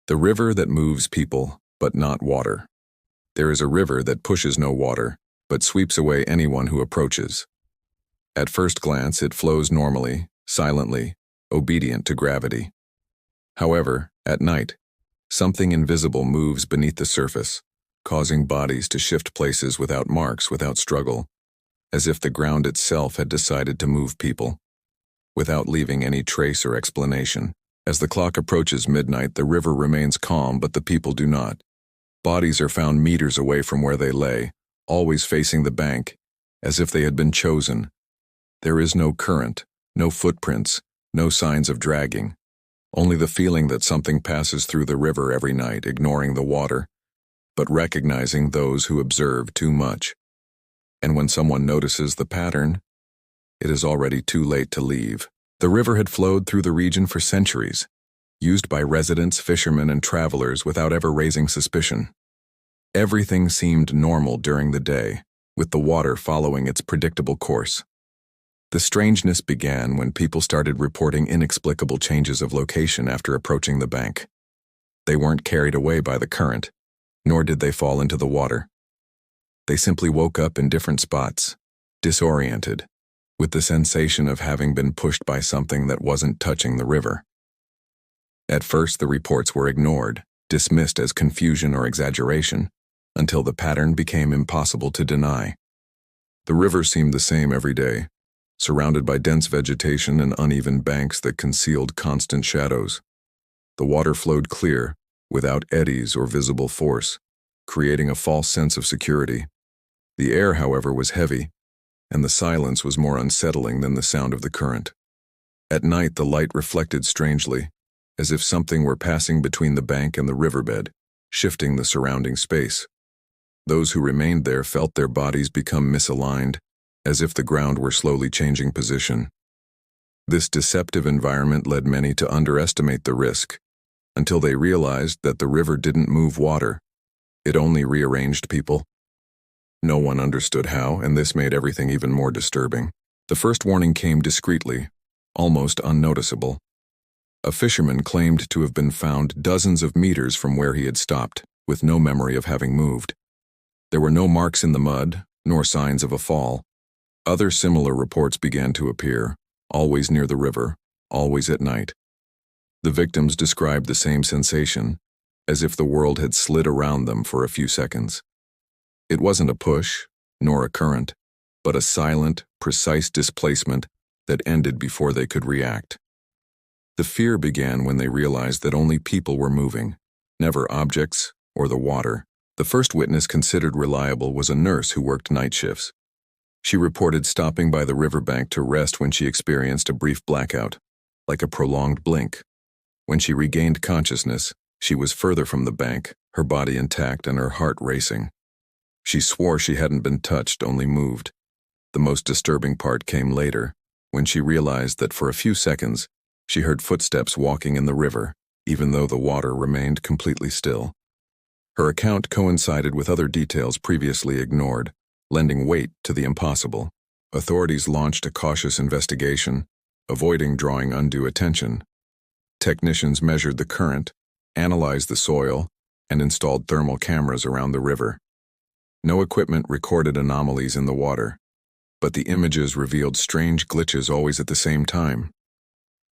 The river that moves people, but not water. There is a river that pushes no water, but sweeps away anyone who approaches. At first glance, it flows normally, silently, obedient to gravity. However, at night, something invisible moves beneath the surface, causing bodies to shift places without marks, without struggle, as if the ground itself had decided to move people, without leaving any trace or explanation. As the clock approaches midnight, the river remains calm, but the people do not. Bodies are found meters away from where they lay, always facing the bank, as if they had been chosen. There is no current, no footprints, no signs of dragging. Only the feeling that something passes through the river every night, ignoring the water, but recognizing those who observe too much. And when someone notices the pattern, it is already too late to leave. The river had flowed through the region for centuries, used by residents, fishermen, and travelers without ever raising suspicion. Everything seemed normal during the day, with the water following its predictable course. The strangeness began when people started reporting inexplicable changes of location after approaching the bank. They weren't carried away by the current, nor did they fall into the water. They simply woke up in different spots, disoriented, with the sensation of having been pushed by something that wasn't touching the river. At first, the reports were ignored, dismissed as confusion or exaggeration, until the pattern became impossible to deny. The river seemed the same every day, surrounded by dense vegetation and uneven banks that concealed constant shadows. The water flowed clear, without eddies or visible force, creating a false sense of security. The air, however, was heavy, and the silence was more unsettling than the sound of the current. At night, the light reflected strangely, as if something were passing between the bank and the riverbed, shifting the surrounding space. Those who remained there felt their bodies become misaligned, as if the ground were slowly changing position. This deceptive environment led many to underestimate the risk, until they realized that the river didn't move water. It only rearranged people. No one understood how, and this made everything even more disturbing. The first warning came discreetly, almost unnoticeable. A fisherman claimed to have been found dozens of meters from where he had stopped, with no memory of having moved. There were no marks in the mud, nor signs of a fall. Other similar reports began to appear, always near the river, always at night. The victims described the same sensation, as if the world had slid around them for a few seconds. It wasn't a push, nor a current, but a silent, precise displacement that ended before they could react. The fear began when they realized that only people were moving, never objects or the water. The first witness considered reliable was a nurse who worked night shifts. She reported stopping by the riverbank to rest when she experienced a brief blackout, like a prolonged blink. When she regained consciousness, she was further from the bank, her body intact and her heart racing. She swore she hadn't been touched, only moved. The most disturbing part came later, when she realized that for a few seconds, she heard footsteps walking in the river, even though the water remained completely still. Her account coincided with other details previously ignored, lending weight to the impossible. Authorities launched a cautious investigation, avoiding drawing undue attention. Technicians measured the current, analyzed the soil, and installed thermal cameras around the river. No equipment recorded anomalies in the water, but the images revealed strange glitches always at the same time.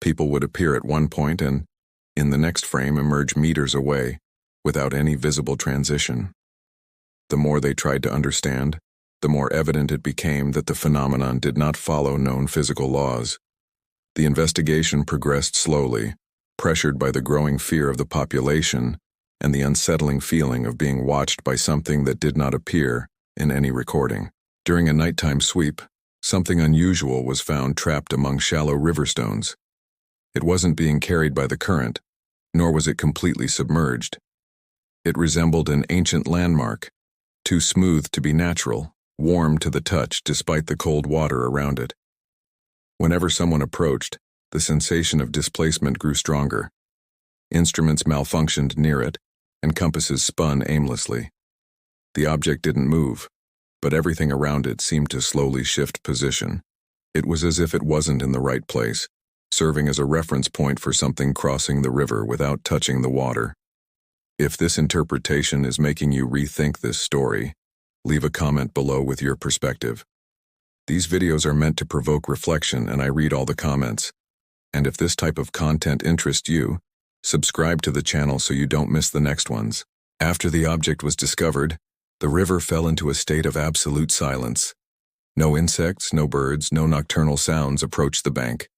People would appear at one point and, in the next frame, emerge meters away, without any visible transition. The more they tried to understand, the more evident it became that the phenomenon did not follow known physical laws. The investigation progressed slowly, pressured by the growing fear of the population and the unsettling feeling of being watched by something that did not appear in any recording. During a nighttime sweep, something unusual was found trapped among shallow river stones. It wasn't being carried by the current, nor was it completely submerged. It resembled an ancient landmark, too smooth to be natural, warm to the touch despite the cold water around it. Whenever someone approached, the sensation of displacement grew stronger. Instruments malfunctioned near it, and compasses spun aimlessly. The object didn't move, but everything around it seemed to slowly shift position. It was as if it wasn't in the right place, serving as a reference point for something crossing the river without touching the water. If this interpretation is making you rethink this story, leave a comment below with your perspective. These videos are meant to provoke reflection, and I read all the comments. And if this type of content interests you, subscribe to the channel so you don't miss the next ones. After the object was discovered, the river fell into a state of absolute silence. No insects, no birds, no nocturnal sounds approached the bank.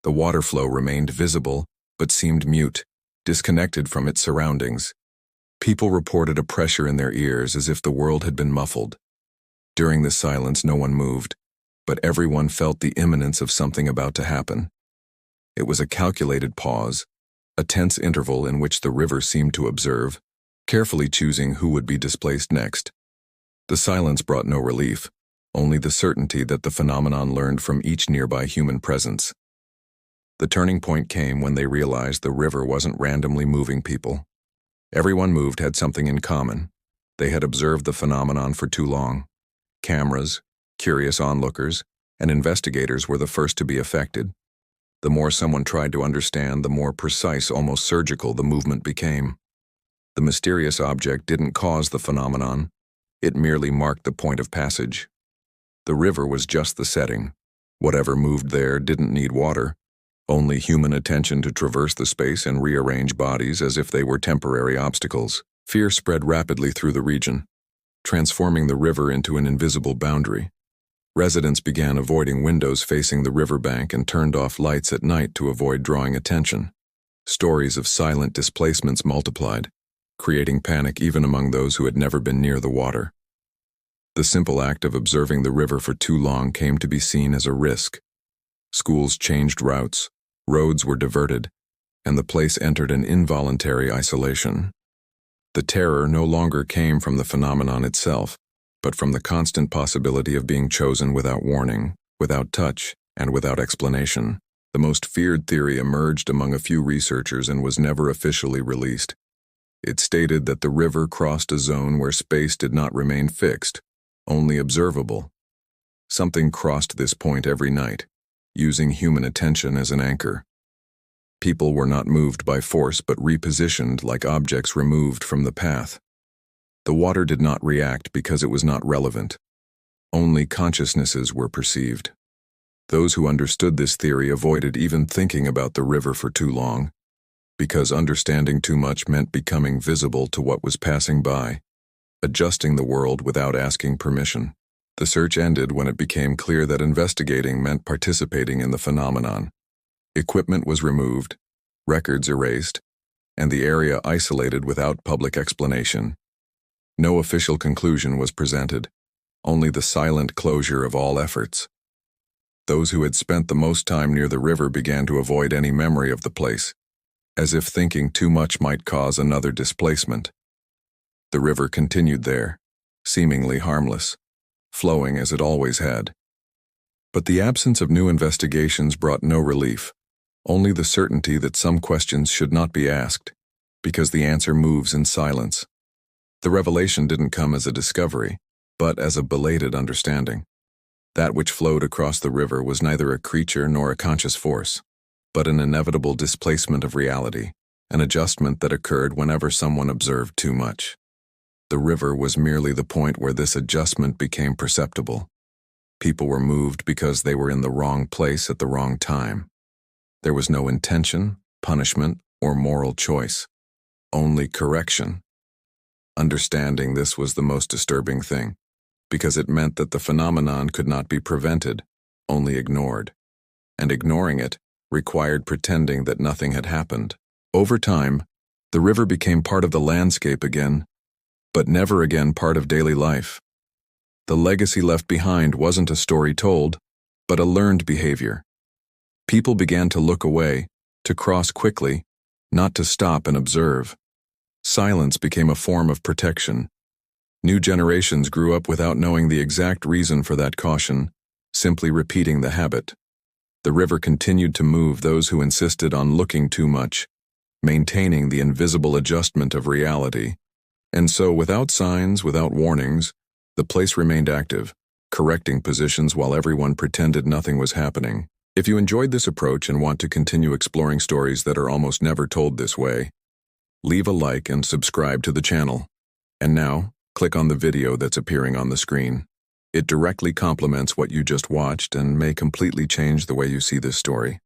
The water flow remained visible, but seemed mute, disconnected from its surroundings. People reported a pressure in their ears as if the world had been muffled. During this silence, no one moved, but everyone felt the imminence of something about to happen. It was a calculated pause, a tense interval in which the river seemed to observe, carefully choosing who would be displaced next. The silence brought no relief, only the certainty that the phenomenon learned from each nearby human presence. The turning point came when they realized the river wasn't randomly moving people. Everyone moved had something in common. They had observed the phenomenon for too long. Cameras, curious onlookers, and investigators were the first to be affected. The more someone tried to understand, the more precise, almost surgical, the movement became. The mysterious object didn't cause the phenomenon. It merely marked the point of passage. The river was just the setting. Whatever moved there didn't need water, only human attention to traverse the space and rearrange bodies as if they were temporary obstacles. Fear spread rapidly through the region, transforming the river into an invisible boundary. Residents began avoiding windows facing the riverbank and turned off lights at night to avoid drawing attention. Stories of silent displacements multiplied, creating panic even among those who had never been near the water. The simple act of observing the river for too long came to be seen as a risk. Schools changed routes, roads were diverted, and the place entered an involuntary isolation. The terror no longer came from the phenomenon itself, but from the constant possibility of being chosen without warning, without touch, and without explanation. The most feared theory emerged among a few researchers and was never officially released. It stated that the river crossed a zone where space did not remain fixed, only observable. Something crossed this point every night, using human attention as an anchor. People were not moved by force but repositioned like objects removed from the path. The water did not react because it was not relevant. Only consciousnesses were perceived. Those who understood this theory avoided even thinking about the river for too long, because understanding too much meant becoming visible to what was passing by, adjusting the world without asking permission. The search ended when it became clear that investigating meant participating in the phenomenon. Equipment was removed, records erased, and the area isolated without public explanation. No official conclusion was presented, only the silent closure of all efforts. Those who had spent the most time near the river began to avoid any memory of the place, as if thinking too much might cause another displacement. The river continued there, seemingly harmless, flowing as it always had. But the absence of new investigations brought no relief, only the certainty that some questions should not be asked, because the answer moves in silence. The revelation didn't come as a discovery, but as a belated understanding. That which flowed across the river was neither a creature nor a conscious force, but an inevitable displacement of reality, an adjustment that occurred whenever someone observed too much. The river was merely the point where this adjustment became perceptible. People were moved because they were in the wrong place at the wrong time. There was no intention, punishment, or moral choice, only correction. Understanding this was the most disturbing thing, because it meant that the phenomenon could not be prevented, only ignored. And ignoring it required pretending that nothing had happened. Over time, the river became part of the landscape again, but never again part of daily life. The legacy left behind wasn't a story told, but a learned behavior. People began to look away, to cross quickly, not to stop and observe. Silence became a form of protection. New generations grew up without knowing the exact reason for that caution, simply repeating the habit. The river continued to move those who insisted on looking too much, maintaining the invisible adjustment of reality. And so, without signs, without warnings, the place remained active, correcting positions while everyone pretended nothing was happening. If you enjoyed this approach and want to continue exploring stories that are almost never told this way, Leave a like and subscribe to the channel. And now, click on the video that's appearing on the screen. It directly complements what you just watched and may completely change the way you see this story.